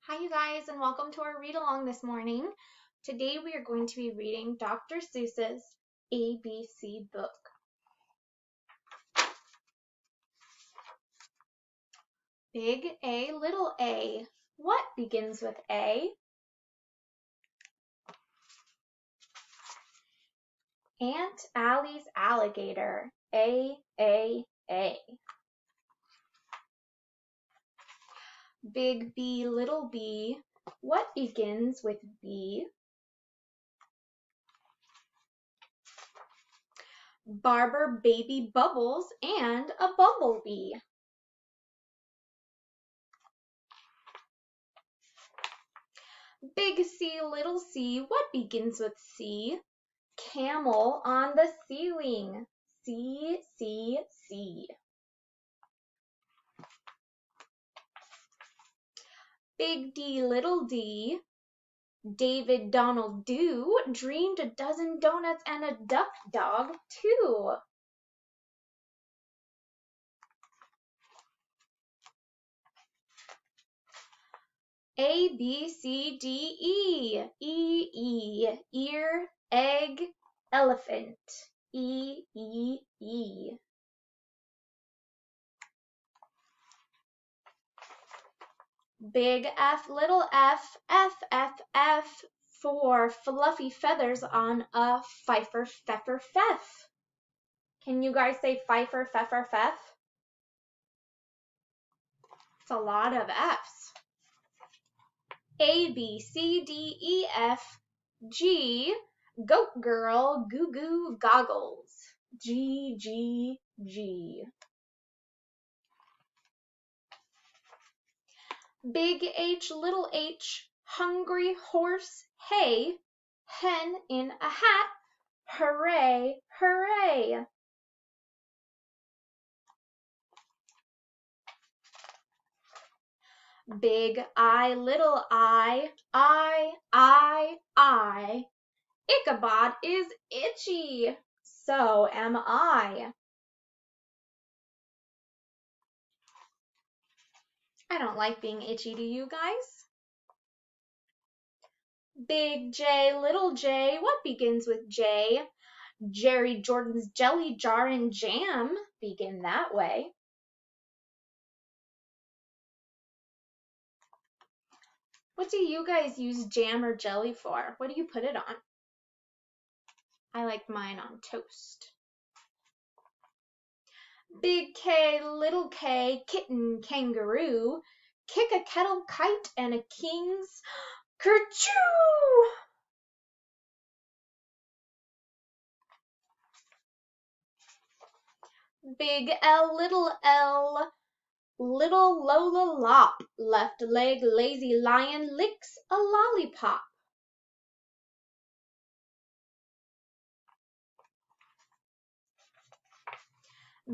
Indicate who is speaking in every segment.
Speaker 1: Hi, you guys, and welcome to our read along this morning. Today we are going to be reading Dr. Seuss's ABC book. Big A, little a. What begins with A? Aunt Allie's alligator. A. Big B, little b. What begins with B? Barber, baby, bubbles, and a bumblebee. Big C, little c. What begins with C? Camel on the ceiling. C. Big D, little d. David Donald Do dreamed a dozen donuts and a duck dog too. A, B, C, D, E. Ear, egg, elephant. E. Big F, little f, F, for fluffy feathers on a fifer, pfeffer, pfeff. Can you guys say fifer, pfeffer, pfeff? It's a lot of F's. A, B, C, D, E, F, G, goat girl, goo goo goggles. G. Big H, little h, hungry horse, hay, hen in a hat, hooray, hooray. Big I, little I, Ichabod is itchy, so am I. I don't like being itchy, do you guys? Big J, little j, what begins with J? Jerry Jordan's jelly jar and jam begin that way. What do you guys use jam or jelly for? What do you put it on? I like mine on toast. Big K, little k, kitten, kangaroo, kick a kettle kite and a king's kerchoo! Big L, little Lola Lop, left leg lazy lion licks a lollipop.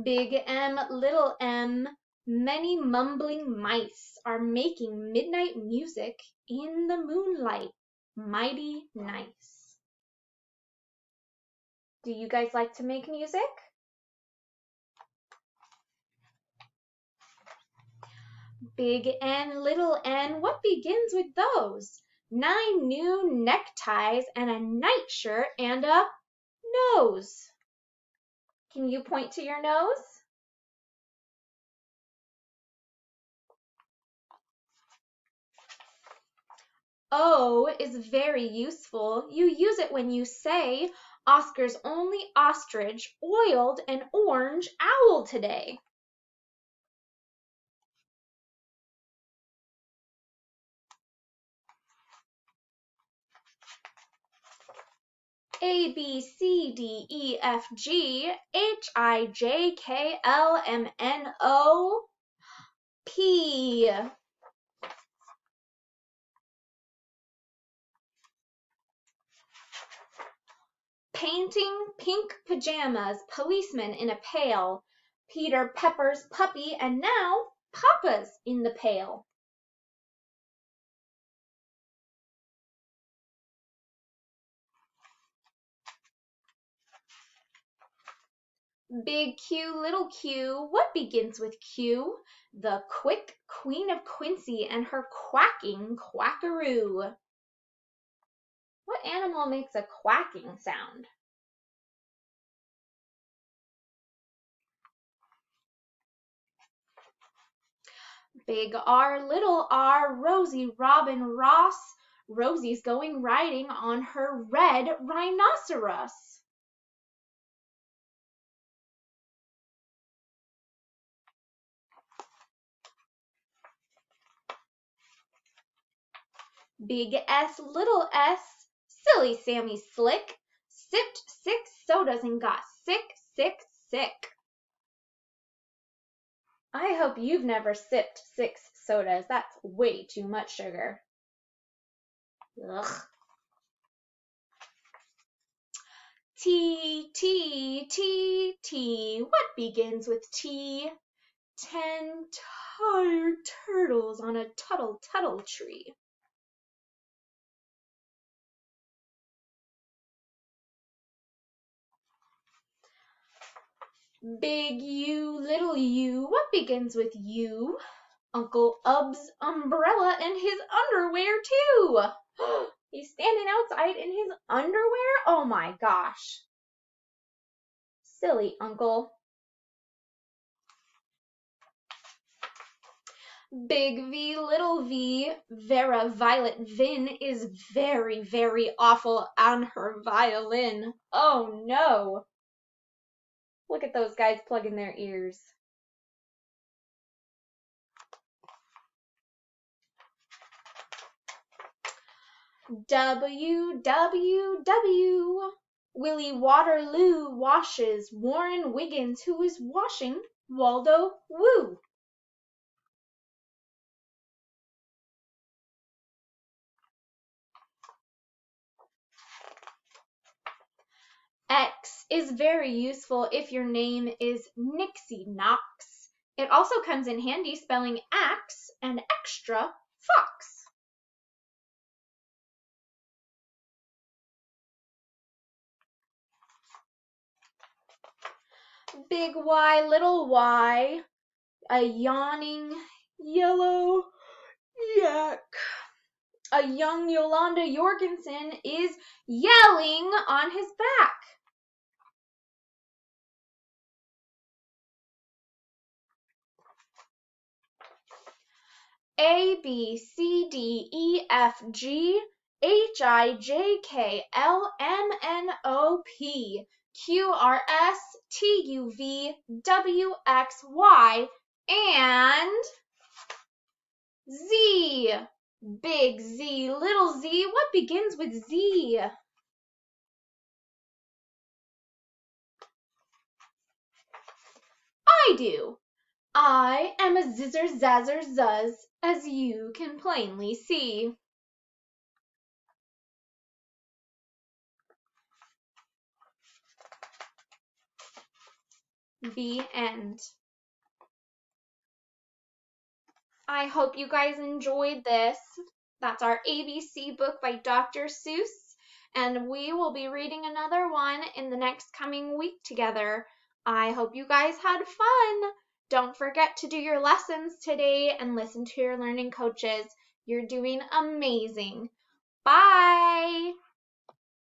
Speaker 1: Big M, little m, many mumbling mice are making midnight music in the moonlight. Mighty nice. Do you guys like to make music? Big N, little n, what begins with those? 9 new neckties and a nightshirt and a nose. Can you point to your nose? O is very useful. You use it when you say, Oscar's only ostrich oiled an orange owl today. A, B, C, D, E, F, G, H, I, J, K, L, M, N, O, P. Painting pink pajamas, policeman in a pail, Peter Pepper's puppy, and now Papa's in the pail. Big Q, little q, what begins with Q? The quick Queen of Quincy and her quacking quackaroo. What animal makes a quacking sound? Big R, little r, Rosie, Robin, Ross. Rosie's going riding on her red rhinoceros. Big S, little s, silly Sammy Slick. Sipped 6 sodas and got sick, sick, sick. I hope you've never sipped 6 sodas. That's way too much sugar. Ugh. T, T, T, T. What begins with T? 10 tired turtles on a tuttle tuttle tree. Big U, little u. What begins with U? Uncle Ub's umbrella and his underwear too. He's standing outside in his underwear? Oh my gosh. Silly uncle. Big V, little v. Vera Violet Vin is very, very awful on her violin. Oh no. Look at those guys plugging their ears. W, W, W. Willie Waterloo washes Warren Wiggins, who is washing Waldo Woo. X is very useful if your name is Nixie Knox. It also comes in handy spelling axe and extra fox. Big Y, little y. A yawning yellow yak. A young Yolanda Jorgensen is yelling on his back. A, B, C, D, E, F, G, H, I, J, K, L, M, N, O, P, Q, R, S, T, U, V, W, X, Y, and Z. Big Z, little z. What begins with Z? I do. I am a zizzer zazzer zuzz, as you can plainly see. The end. I hope you guys enjoyed this. That's our ABC book by Dr. Seuss, and we will be reading another one in the next coming week together. I hope you guys had fun. Don't forget to do your lessons today and listen to your learning coaches. You're doing amazing. Bye!